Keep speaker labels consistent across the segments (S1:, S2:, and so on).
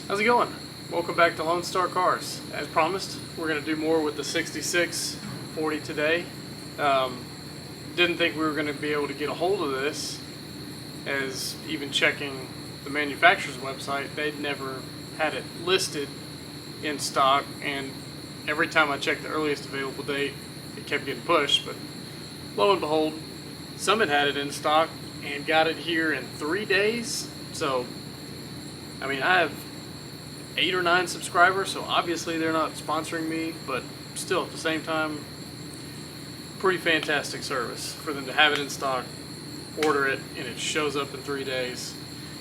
S1: How's it going? Welcome back to Lone Star Cars. As promised, we're going to do more with the 6640 today. Didn't think we were going to be able to get a hold of this, as even checking the manufacturer's website, they'd never had it listed in stock, and every time I checked the earliest available date, it kept getting pushed. But lo and behold, Summit had it in stock and got it here in 3 days. So, I mean, I have 8 or 9 subscribers, so obviously they're not sponsoring me, but still at the same time, pretty fantastic service for them to have it in stock, order it, and it shows up in 3 days.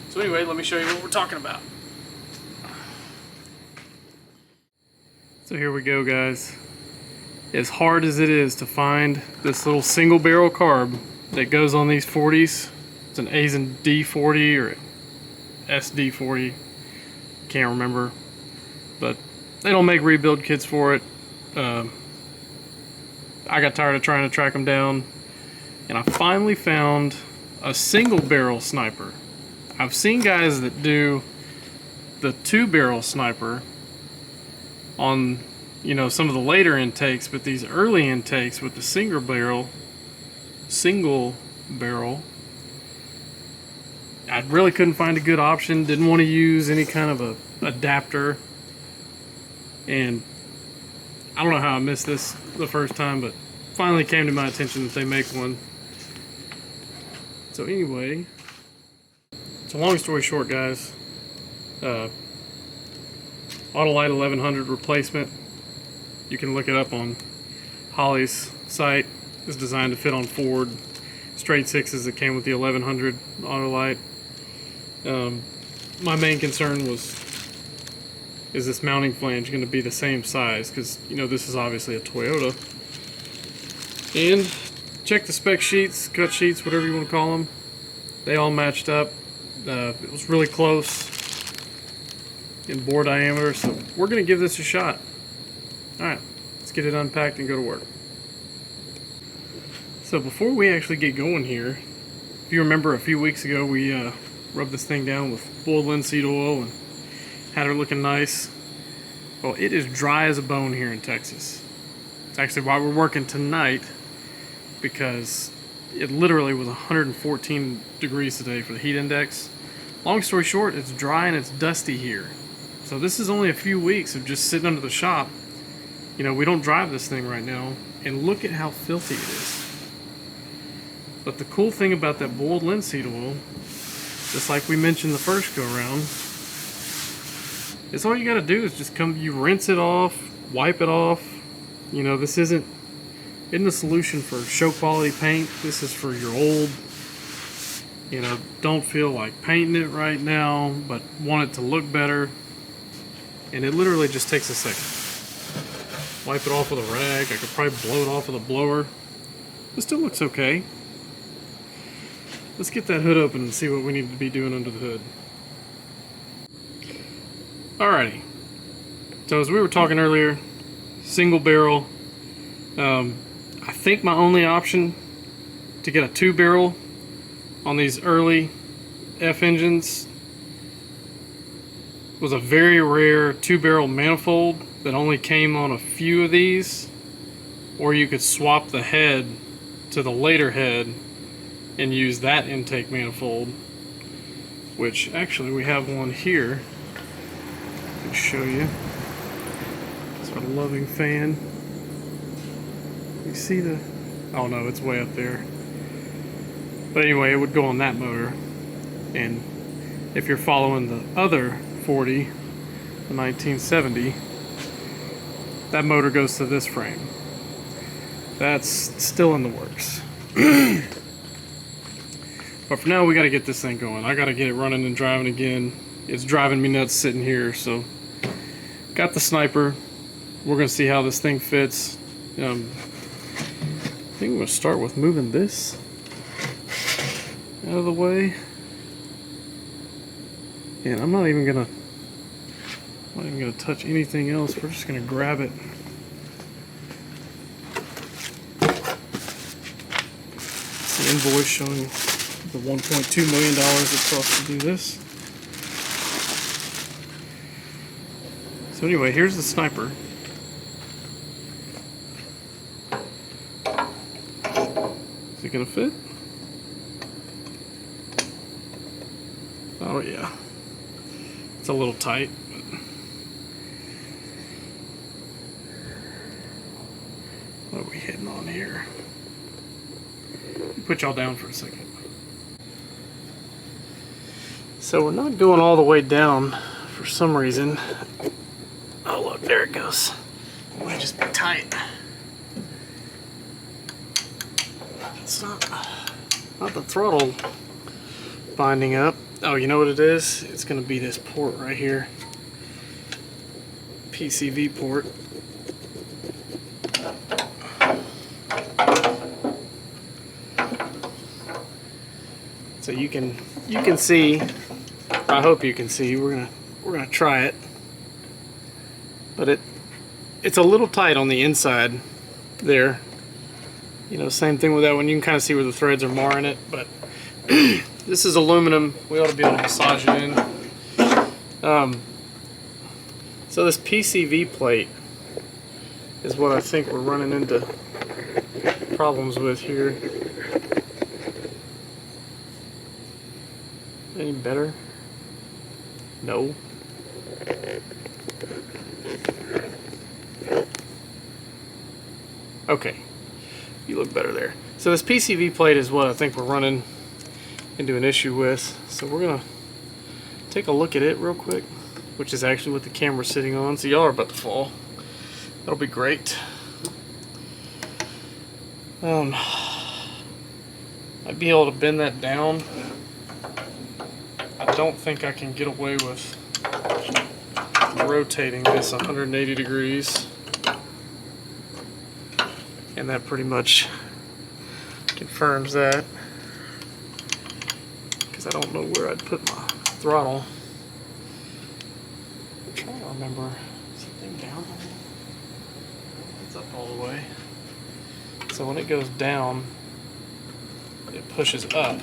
S1: So anyway, let me show you what we're talking about. So here we go, guys. As hard as it is to find this little single barrel carb that goes on these 40s, it's an A's and D 40 or SD40, can't remember, but they don't make rebuild kits for it. I got tired of trying to track them down, and I finally found a single barrel sniper. I've seen guys that do the 2-barrel sniper on, you know, some of the later intakes, but these early intakes with the single barrel, I really couldn't find a good option. Didn't want to use any kind of a adapter, and I don't know how I missed this the first time, but finally came to my attention that they make one. So anyway, so long story short, guys, Autolite 1100 replacement. You can look it up on Holley's site. It's designed to fit on Ford straight sixes that came with the 1100 Autolite. My main concern was, is this mounting flange going to be the same size? Because, you know, this is obviously a Toyota. And check the spec sheets, cut sheets, whatever you want to call them. They all matched up. It was really close in bore diameter, so we're going to give this a shot. Alright, let's get it unpacked and go to work. So before we actually get going here, if you remember a few weeks ago, we rubbed this thing down with boiled linseed oil and had her looking nice. Well, it is dry as a bone here in Texas. It's actually why we're working tonight, because it literally was 114 degrees today for the heat index. Long story short, it's dry and it's dusty here. So this is only a few weeks of just sitting under the shop. You know, we don't drive this thing right now, and look at how filthy it is. But the cool thing about that boiled linseed oil, just like we mentioned the first go around, is all you gotta do is just you rinse it off, wipe it off. You know, this isn't a solution for show quality paint. This is for your old, you know, don't feel like painting it right now, but want it to look better. And it literally just takes a second. Wipe it off with a rag. I could probably blow it off with a blower. It still looks okay. Let's get that hood open and see what we need to be doing under the hood. Alrighty. So as we were talking earlier, single barrel. I think my only option to get a 2-barrel on these early F engines was a very rare 2-barrel manifold that only came on a few of these, or you could swap the head to the later head and use that intake manifold, which actually we have one here. Let me show you. It's our loving fan. You see the, oh no, it's way up there. But anyway, it would go on that motor. And if you're following the other 40, the 1970, that motor goes to this frame. That's still in the works. But for now, we got to get this thing going. I got to get it running and driving again. It's driving me nuts sitting here. So, got the Sniper. We're going to see how this thing fits. I think I'm going to start with moving this out of the way. And I'm not even going to touch anything else. We're just going to grab it. The invoice showing the $1.2 million it costs to do this. So anyway, here's the Sniper. Is it gonna fit? Oh yeah. It's a little tight. What are we hitting on here? Put y'all down for a second. So we're not going all the way down for some reason. Oh look, there it goes. It might just be tight. It's not the throttle binding up. Oh, you know what it is? It's going to be this port right here. PCV port. So you can see, I hope you can see, we're gonna try it. But it's a little tight on the inside there. You know, same thing with that one. You can kind of see where the threads are marring it, but this is aluminum. We ought to be able to massage it in. So this PCV plate is what I think we're running into problems with here. Any better? No. Okay. You look better there. So this PCV plate is what I think we're running into an issue with. So we're gonna take a look at it real quick, which is actually what the camera's sitting on. So y'all are about to fall. That'll be great. I'd be able to bend that down. I don't think I can get away with rotating this 180 degrees. And that pretty much confirms that, because I don't know where I'd put my throttle. I'm trying to remember. Is the thing down? It's up all the way. So when it goes down, it pushes up.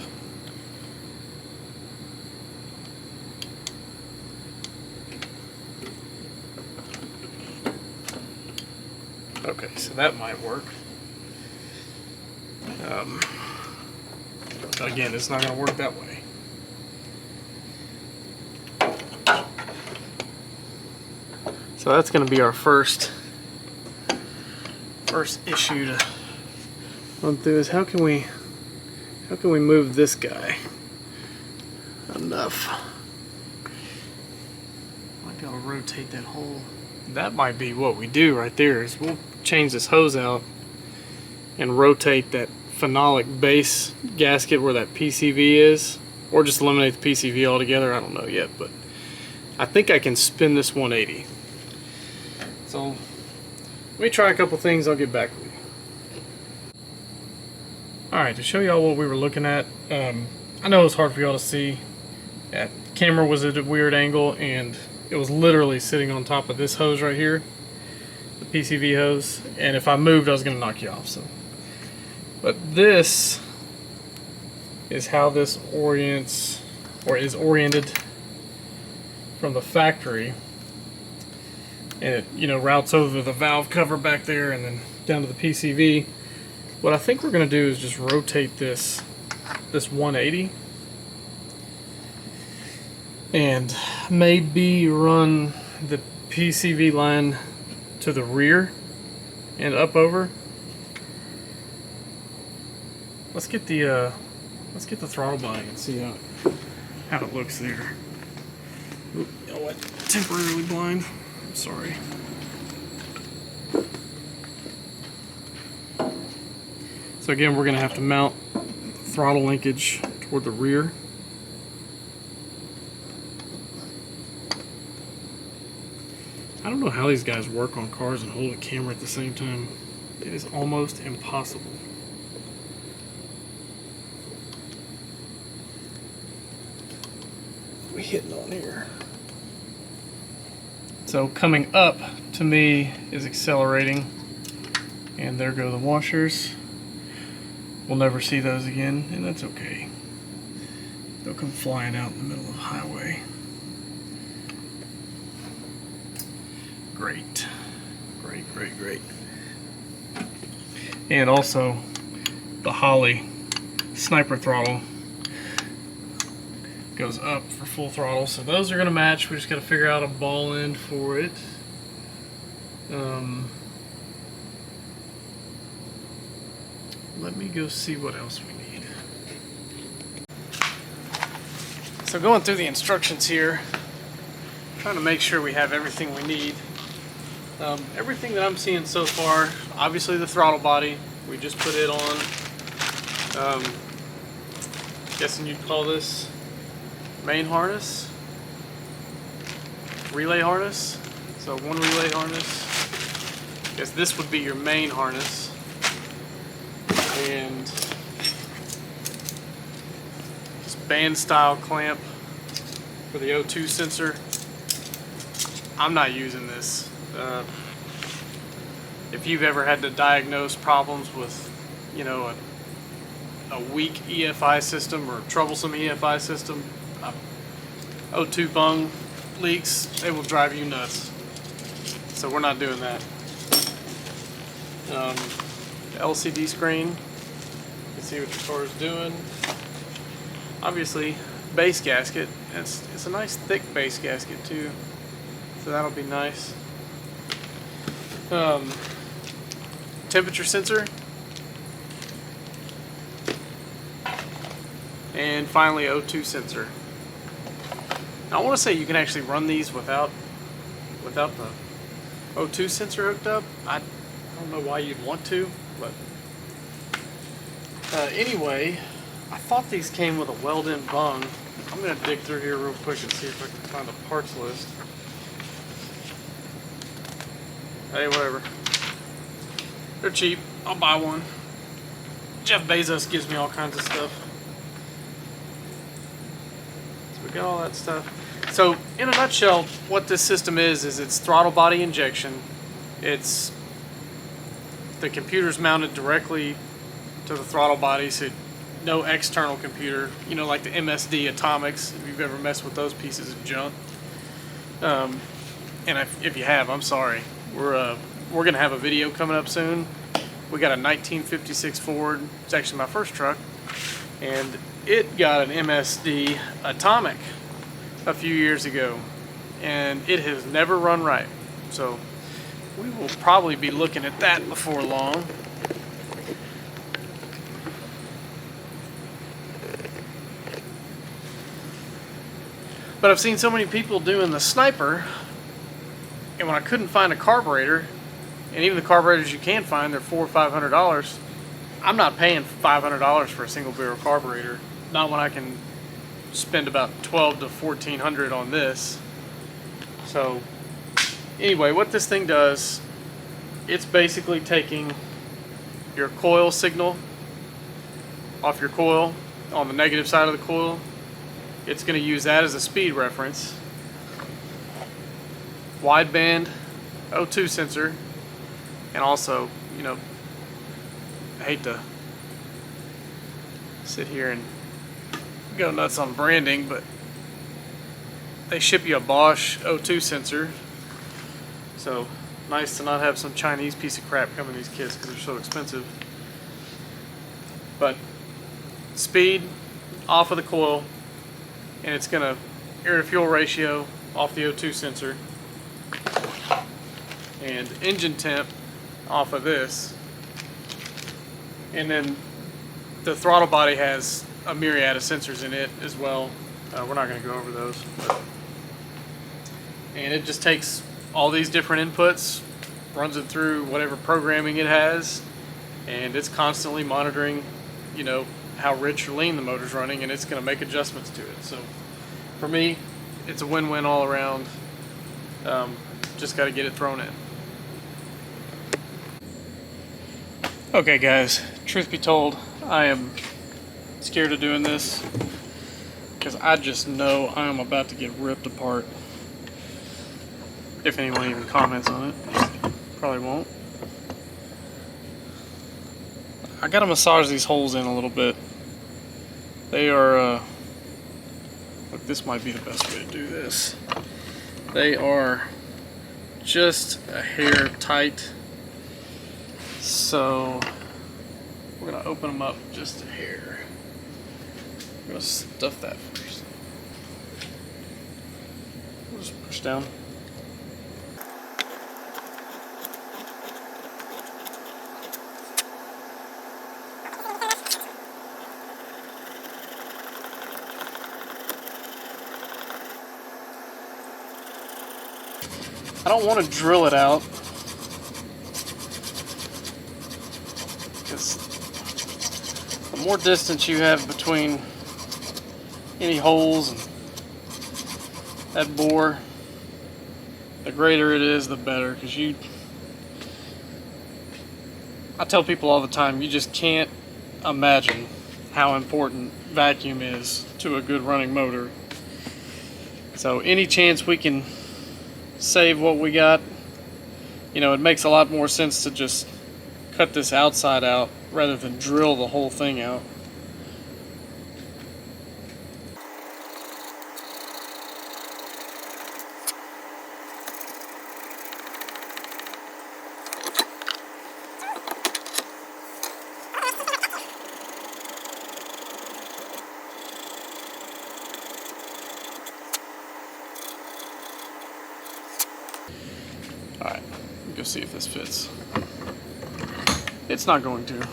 S1: Okay, so that might work. Again, it's not going to work that way. So that's going to be our first issue to run through is how can we move this guy enough? Might be able to rotate that whole. That might be what we do right there is we'll change this hose out and rotate that phenolic base gasket where that PCV is, or just eliminate the PCV altogether. I don't know yet, but I think I can spin this 180. So let me try a couple things, I'll get back with you. Alright, to show y'all what we were looking at, I know it was hard for y'all to see. That camera was at a weird angle and it was literally sitting on top of this hose right here, the PCV hose, and if I moved I was going to knock you off. So, but this is how this orients, or is oriented from the factory, and it, you know, routes over the valve cover back there and then down to the PCV. What I think we're going to do is just rotate this 180 and maybe run the PCV line to the rear and up over. Let's get the throttle binding and see how it looks there. Oop, you know what? Temporarily blind. I'm sorry. So again, we're going to have to mount throttle linkage toward the rear. I don't know how these guys work on cars and hold a camera at the same time. It is almost impossible. What are we hitting on here? So coming up to me is accelerating, and there go the washers. We'll never see those again, and that's okay. They'll come flying out in the middle of the highway. Great. Great, great, great. And also the Holley Sniper throttle goes up for full throttle. So those are going to match. We just got to figure out a ball end for it. Let me go see what else we need. So going through the instructions here, trying to make sure we have everything we need. Everything that I'm seeing so far, obviously the throttle body, we just put it on. Guessing you'd call this main harness, relay harness. So one relay harness. I guess this would be your main harness. And this band style clamp for the O2 sensor. I'm not using this. If you've ever had to diagnose problems with, you know, a weak EFI system or troublesome EFI system, O2 bung leaks, they will drive you nuts. So we're not doing that. The LCD screen, you can see what your car is doing. Obviously, base gasket. It's a nice thick base gasket too, so that'll be nice. Temperature sensor, and finally O2 sensor. Now, I want to say you can actually run these without the O2 sensor hooked up. I don't know why you'd want to, but anyway, I thought these came with a weld-in bung. I'm going to dig through here real quick and see if I can find a parts list. Hey, whatever. They're cheap. I'll buy one. Jeff Bezos gives me all kinds of stuff. So we got all that stuff. So, in a nutshell, what this system is it's throttle body injection. It's the computer's mounted directly to the throttle body, so no external computer. You know, like the MSD Atomics, if you've ever messed with those pieces of junk. And if you have, I'm sorry. We're gonna have a video coming up soon. We got a 1956 Ford. It's actually my first truck, and it got an MSD Atomic a few years ago, and it has never run right. So we will probably be looking at that before long. But I've seen so many people doing the Sniper, and when I couldn't find a carburetor, and even the carburetors you can find, they're $400 or $500. I'm not paying $500 for a single barrel carburetor. Not when I can spend about $1,200 to $1,400 on this. So anyway, what this thing does, it's basically taking your coil signal off your coil on the negative side of the coil. It's going to use that as a speed reference. Wideband O2 sensor, and also, you know, I hate to sit here and go nuts on branding, but they ship you a Bosch O2 sensor, so nice to not have some Chinese piece of crap come in these kits because they're so expensive. But speed off of the coil, and it's gonna air to fuel ratio off the O2 sensor, and engine temp off of this. And then the throttle body has a myriad of sensors in it as well. We're not going to go over those. And it just takes all these different inputs, runs it through whatever programming it has, and it's constantly monitoring, you know, how rich or lean the motor's running, and it's going to make adjustments to it. So for me, it's a win-win all around. Just got to get it thrown in. Okay guys, truth be told, I am scared of doing this because I just know I'm about to get ripped apart. If anyone even comments on it, probably won't. I gotta massage these holes in a little bit. They are, look, this might be the best way to do this. They are just a hair tight. So we're gonna open them up just a hair. I'm gonna stuff that first. We'll just push down. I don't want to drill it out because the more distance you have between any holes and that bore, the greater it is, the better. Because I tell people all the time, you just can't imagine how important vacuum is to a good running motor. So any chance we can save what we got, you know, it makes a lot more sense to just cut this outside out rather than drill the whole thing out. Alright, go see if this fits. It's not going to,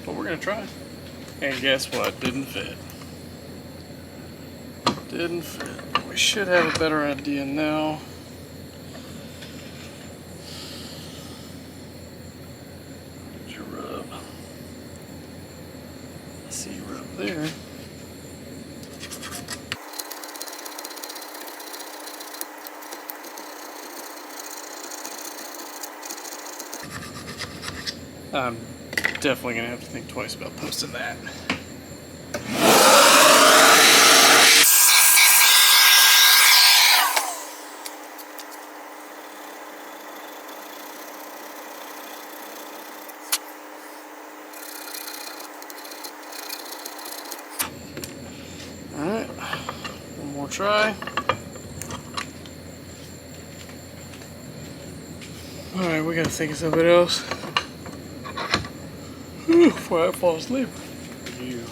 S1: but we're going to try. And guess what? Didn't fit. Didn't fit. We should have a better idea now. Did you rub? I see you rub there. I'm definitely going to have to think twice about posting that. Alright, one more try. Alright, we got to think of something else. Before I fall asleep. You.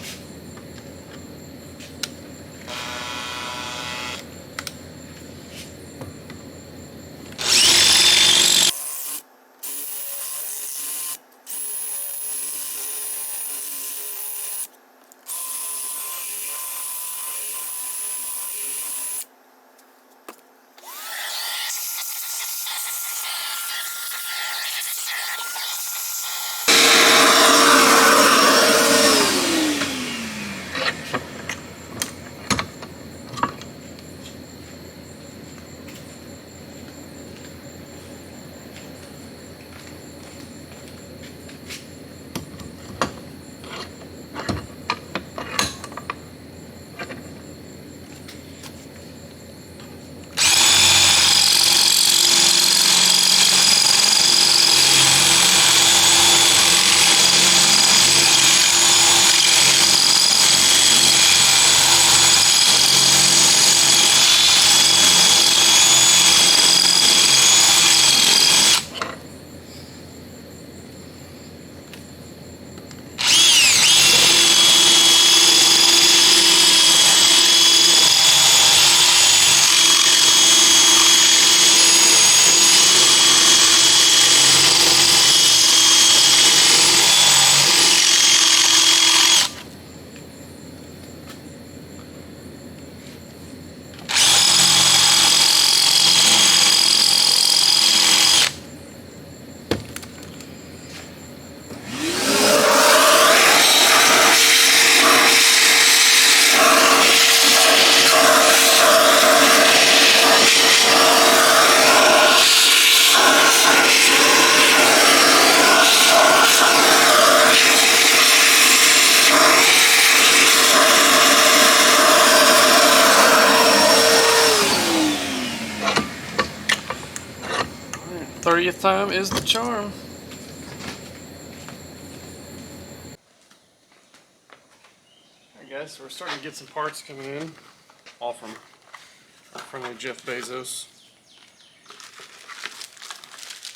S1: '30th time is the charm. I guess we're starting to get some parts coming in, all from our friendly Jeff Bezos.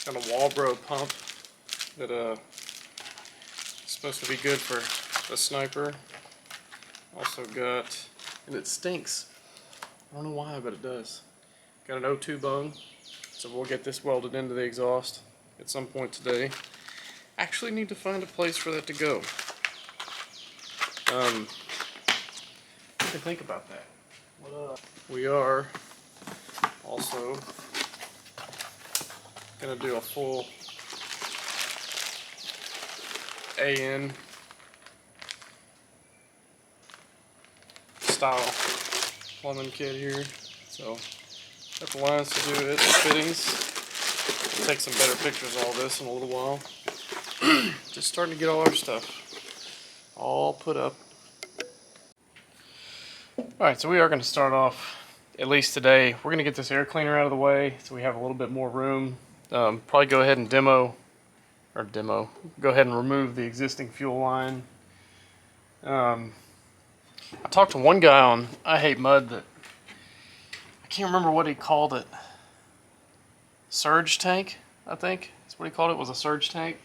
S1: Got a Walbro pump that is supposed to be good for the Sniper. Also got, and it stinks. I don't know why, but it does. Got an O2 bung, so we'll get this welded into the exhaust at some point today. Actually need to find a place for that to go. I can think about that. We are also gonna do a full AN style plumbing kit here. So got the lines to do it, the fittings. I'll take some better pictures of all this in a little while. Just starting to get all our stuff all put up. Alright, so we are going to start off, at least today, we're going to get this air cleaner out of the way so we have a little bit more room. Probably go ahead and go ahead and remove the existing fuel line. I talked to one guy on I Hate Mud that, I can't remember what he called it. Surge tank, I think. That's what he called it, was a surge tank.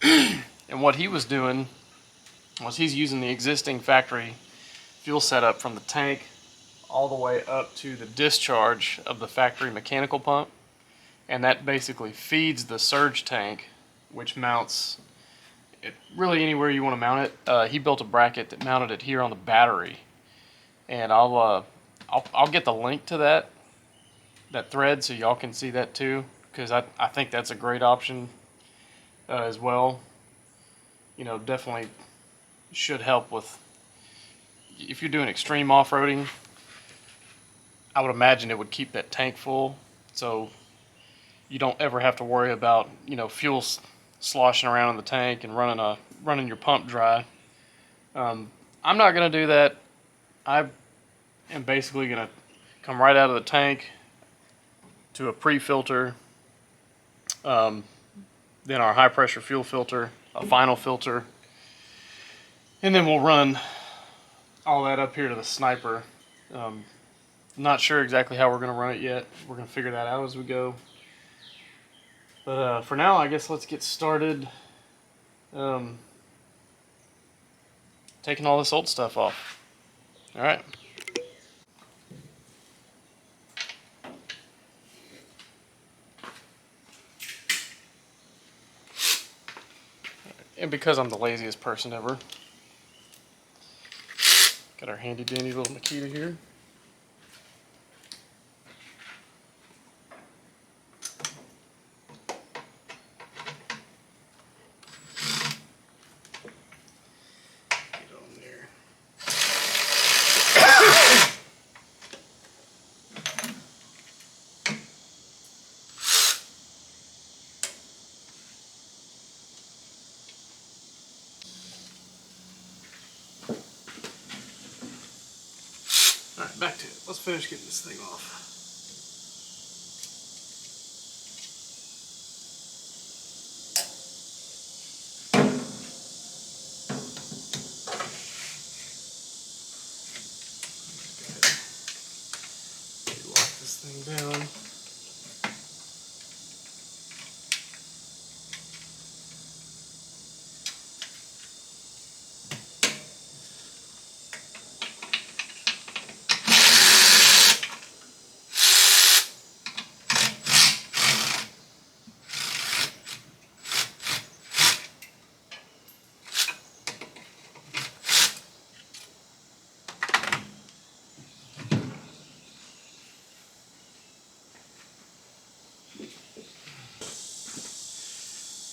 S1: And what he was doing was he's using the existing factory fuel setup from the tank all the way up to the discharge of the factory mechanical pump, and that basically feeds the surge tank, which mounts it really anywhere you want to mount it. He built a bracket that mounted it here on the battery, and I'll get the link to that thread so y'all can see that too, because I think that's a great option as well. You know, definitely should help with, if you're doing extreme off-roading, I would imagine it would keep that tank full, so you don't ever have to worry about, you know, fuel sloshing around in the tank and running your pump dry. I'm not going to do that. I am basically going to come right out of the tank to a pre-filter, then our high-pressure fuel filter, a final filter, and then we'll run all that up here to the Sniper. Not sure exactly how we're going to run it yet. We're going to figure that out as we go. But for now, I guess let's get started taking all this old stuff off. Alright. And because I'm the laziest person ever, got our handy dandy little Makita here. Get on there. Alright, back to it. Let's finish getting this thing off. Lock this thing down.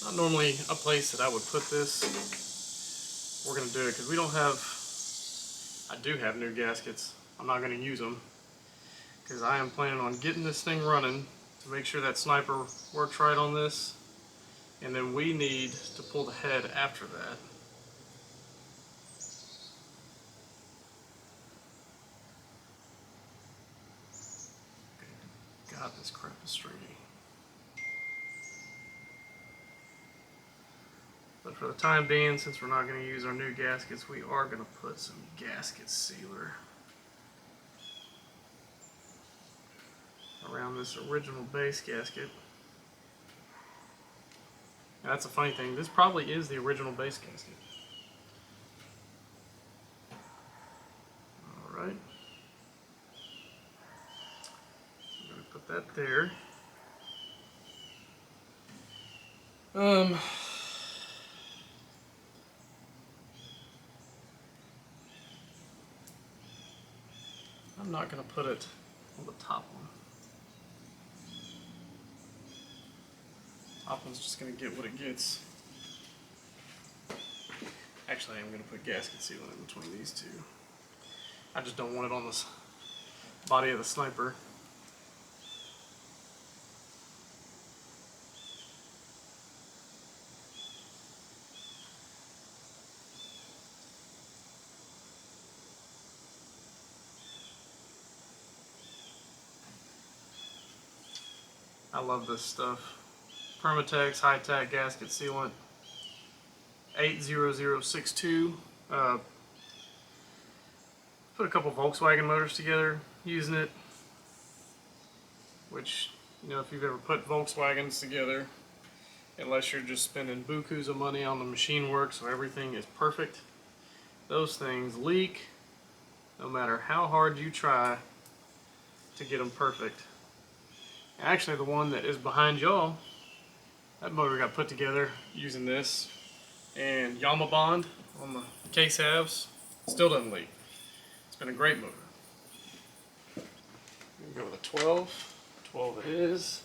S1: Not normally a place that I would put this. We're going to do it because we don't have, I do have new gaskets. I'm not going to use them because I am planning on getting this thing running to make sure that Sniper works right on this, and then we need to pull the head after that. God, this crap is stringy. But for the time being, since we're not going to use our new gaskets, we are going to put some gasket sealer around this original base gasket. Now, that's a funny thing. This probably is the original base gasket. Alright. I'm going to put that there. I'm not going to put it on the top one. Top one's just going to get what it gets. Actually, I'm going to put gasket sealant in between these two. I just don't want it on the body of the sniper. I love this stuff. Permatex high-tack gasket sealant 80062. Put a couple Volkswagen motors together using it, which, you know, if you've ever put Volkswagens together, unless you're just spending bukus of money on the machine work so everything is perfect, those things leak no matter how hard you try to get them perfect. Actually, the one that is behind y'all, that motor got put together using this and Yama Bond on the case halves. Still doesn't leak. It's been a great motor. I'm gonna go with a 12. 12 it is.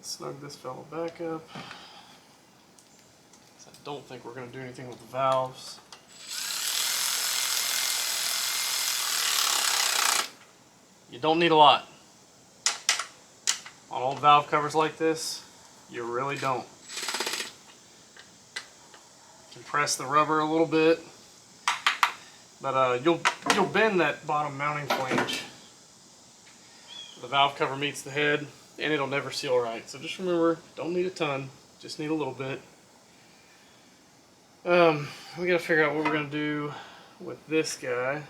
S1: Snug this fella back up. I don't think we're going to do anything with the valves. You don't need a lot. On old valve covers like this, you really don't. Compress the rubber a little bit, but you'll bend that bottom mounting flange. The valve cover meets the head, and it'll never seal right. So just remember, don't need a ton, just need a little bit. We gotta figure out what we're gonna do with this guy.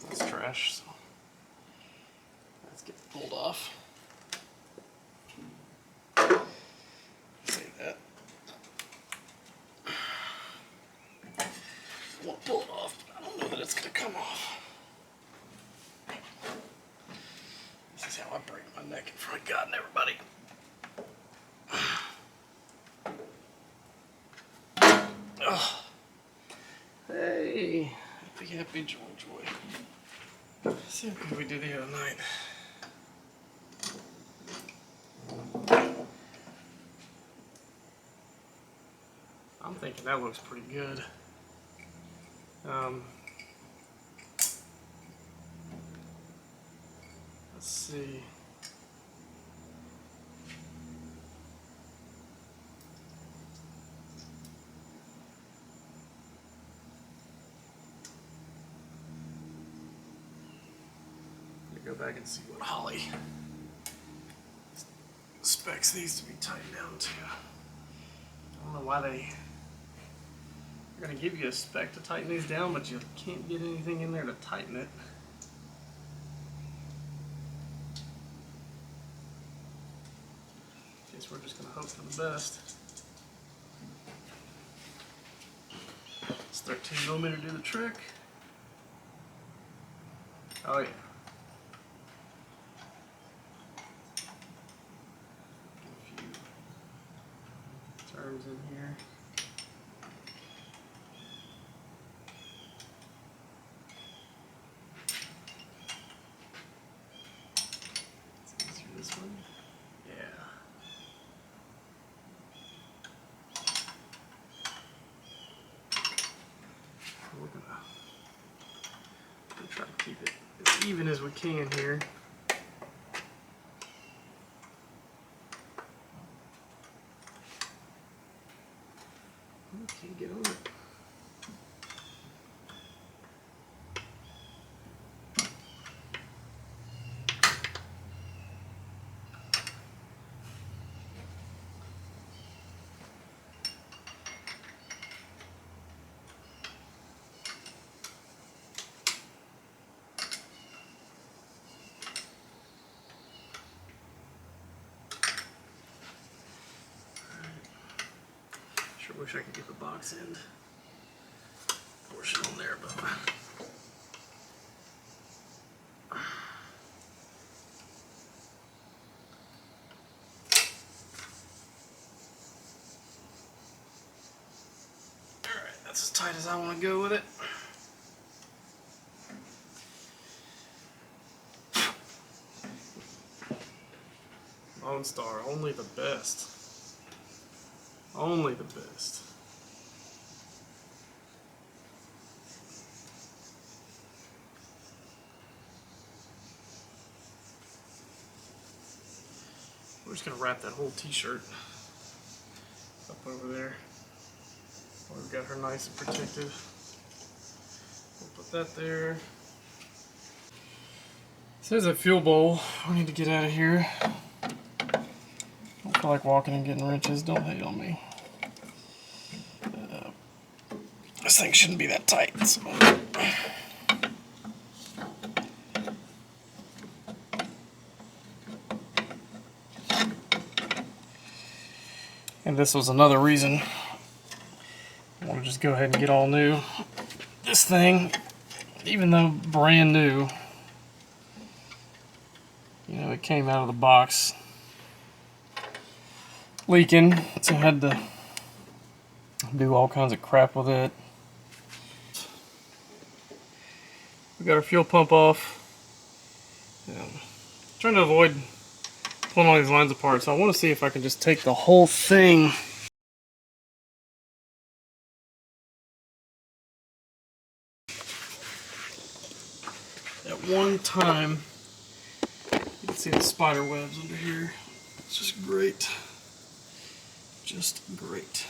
S1: That's trash, so let's get it pulled off. Save that. I want to pull it off, but I don't know that it's going to come off. This is how I break my neck in front of God and everybody. Oh. Hey, happy, joy. Let's see how good we did the other night. I'm thinking that looks pretty good. Let's see. Go back and see what Holley specs these to be tightened down to. I don't know why they're going to give you a spec to tighten these down, but you can't get anything in there to tighten it. I guess we're just going to hope for the best. This 13mm do the trick. Oh yeah. A few turns in here. It's easier this one. Yeah. We're gonna try to keep it as even as we can here. Can't get on it. Sure wish I could get the box end portion on there, but alright, that's as tight as I want to go with it. Lone Star, only the best. Only the best. We're just going to wrap that whole t-shirt up over there. We've got her nice and protected. We'll put that there. So there's that fuel bowl. We need to get out of here. Don't feel like walking and getting wrenches. Don't hate on me. This thing shouldn't be that tight. So. And this was another reason I want to just go ahead and get all new. This thing, even though brand new, you know, it came out of the box leaking, so I had to do all kinds of crap with it. We got our fuel pump off. Trying to avoid pulling all these lines apart, so I want to see if I can just take the whole thing. At one time. You can see the spider webs under here. It's just great. Just great.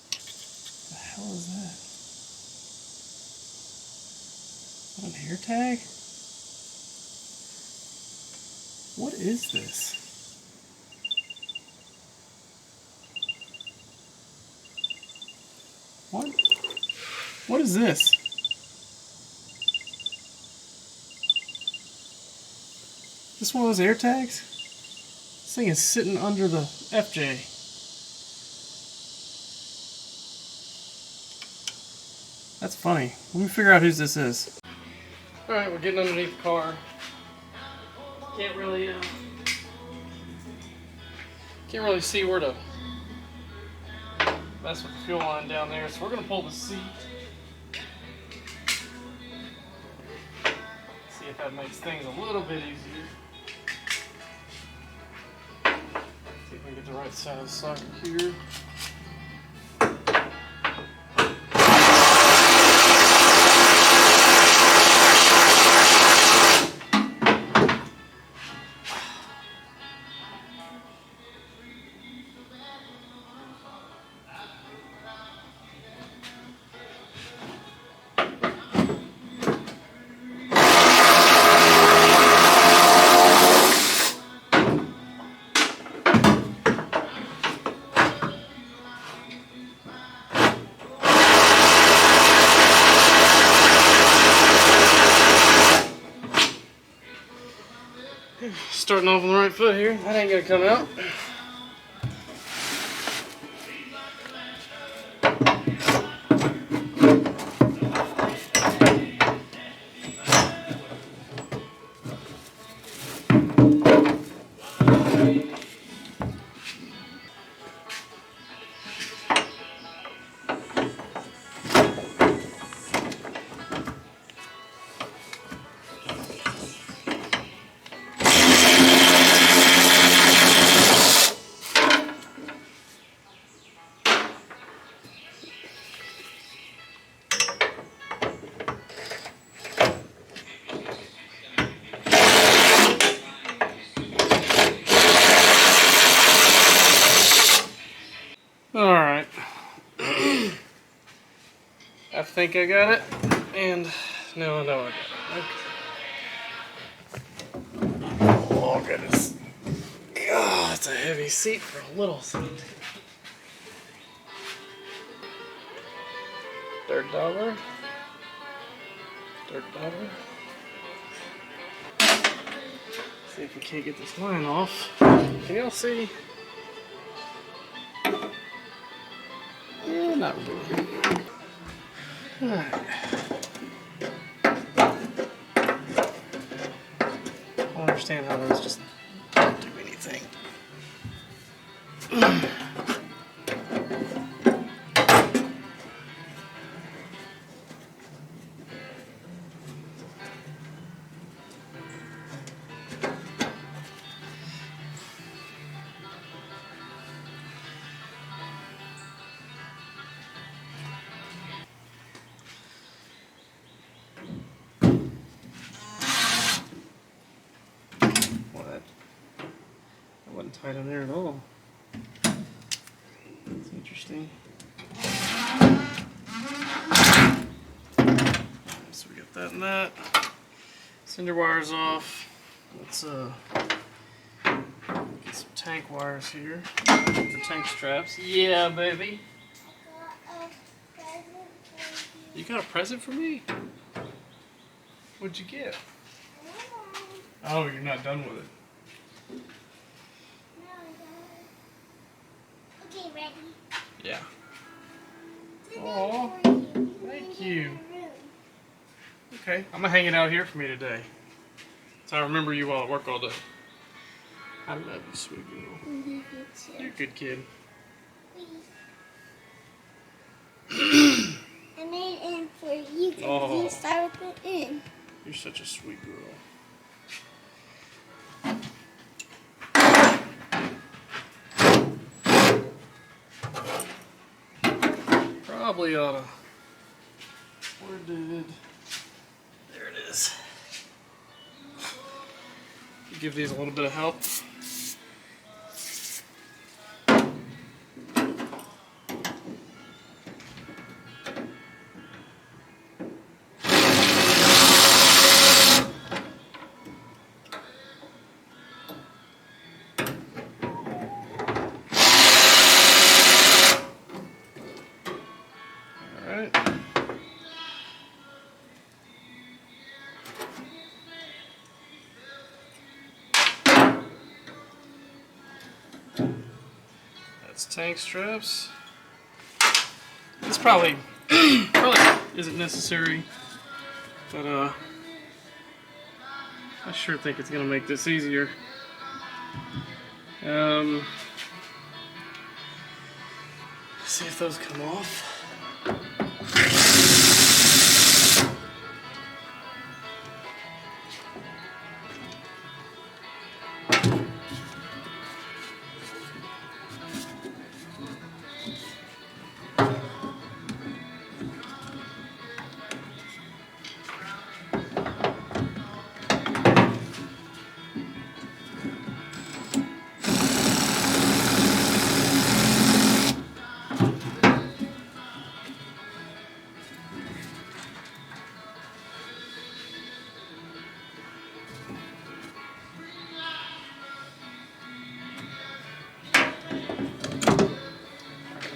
S1: What the hell is that? An air tag? What is this? What? What is this? This one of those air tags? This thing is sitting under the FJ. That's funny. Let me figure out whose this is. Alright, we're getting underneath the car. Can't really see where to mess with the fuel line down there, so we're gonna pull the seat. See if that makes things a little bit easier. See if we can get the right side of the socket here. Starting off on the right foot here. That ain't gonna come out. think I got it, and now I know I got it. Okay. Oh goodness. God, it's a heavy seat for a little seat. $3. $3. See if we can't get this line off. Can y'all see? Yeah, not really. Alright. I don't understand how those just don't do anything. That wasn't tight on there at all. That's interesting. So we got that and that. Cinder wires off. Let's get some tank wires here. The tank straps. Yeah, baby. You got a present for me? What'd you get? Oh, you're not done with it.
S2: Okay, ready?
S1: Yeah. Oh, thank you. Okay, I'm gonna hang it out here for me today. So I remember you while I work all day. I love you, sweet girl. You're a good kid.
S2: I made it in for you.
S1: Oh.
S2: You start with it in.
S1: You're such a sweet girl. Probably oughta. Where did? There it is. Give these a little bit of help. Alright. That's tank straps. This probably isn't necessary, but I sure think it's gonna make this easier. See if those come off.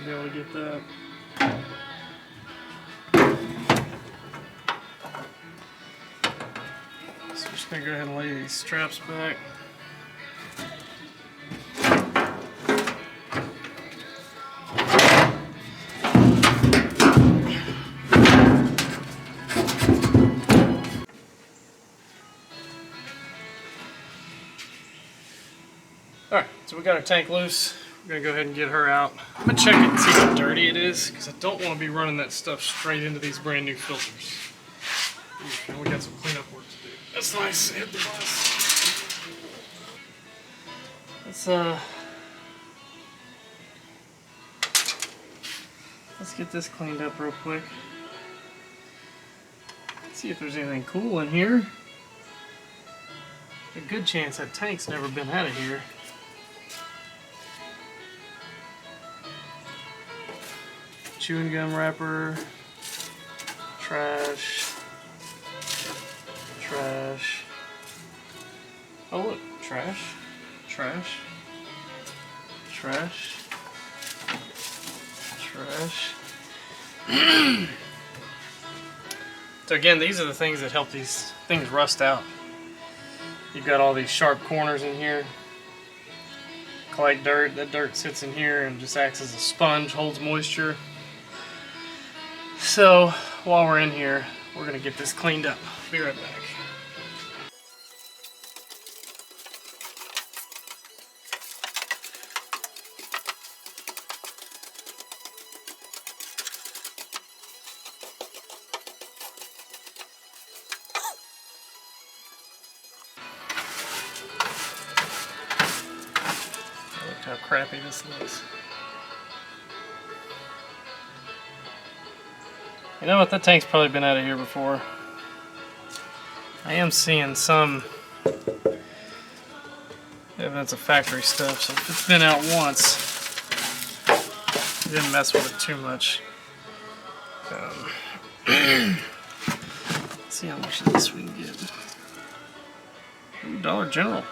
S1: Be able to get that. So we're just gonna go ahead and lay these straps back. Alright, so we got our tank loose. We're gonna go ahead and get her out. I'm gonna check it and see how dirty it is, because I don't want to be running that stuff straight into these brand new filters. Ooh, and we got some cleanup work to do. That's nice. Hit the bus. Let's get this cleaned up real quick. Let's see if there's anything cool in here. A good chance that tank's never been out of here. Chewing gum wrapper. Trash. Trash. Oh look, trash. Trash. Trash. Trash. So again, these are the things that help these things rust out. You've got all these sharp corners in here. Collect dirt. That dirt sits in here and just acts as a sponge, holds moisture. So while we're in here, we're gonna get this cleaned up. Be right back. Look how crappy this looks. You know what, that tank's probably been out of here before. I am seeing some evidence of factory stuff, so if it's been out once, I didn't mess with it too much. Let's see how much of this we can get. Ooh, Dollar General.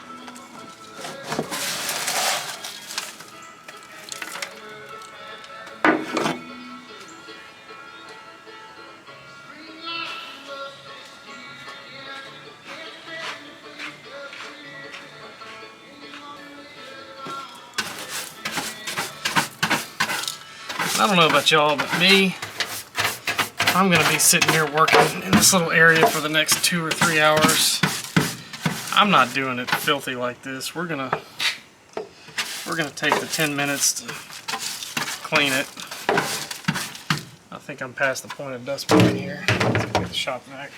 S1: I don't know about y'all, but me, I'm gonna be sitting here working in this little area for the next 2 or 3 hours. I'm not doing it filthy like this. We're gonna take the 10 minutes to clean it. I think I'm past the point of dust bunting here. Let's get the shop vac.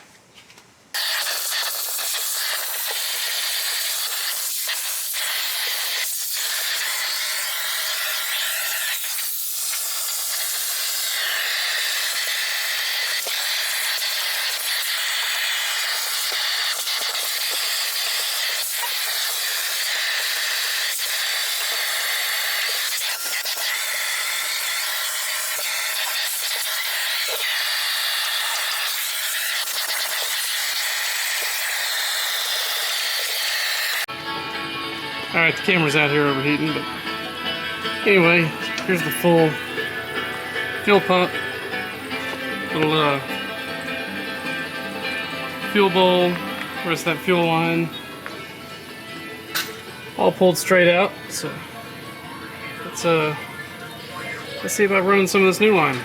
S1: Alright, the camera's out here overheating, but anyway, here's the full fuel pump. Little fuel bowl, rest of that fuel line. All pulled straight out, so let's see about running some of this new line.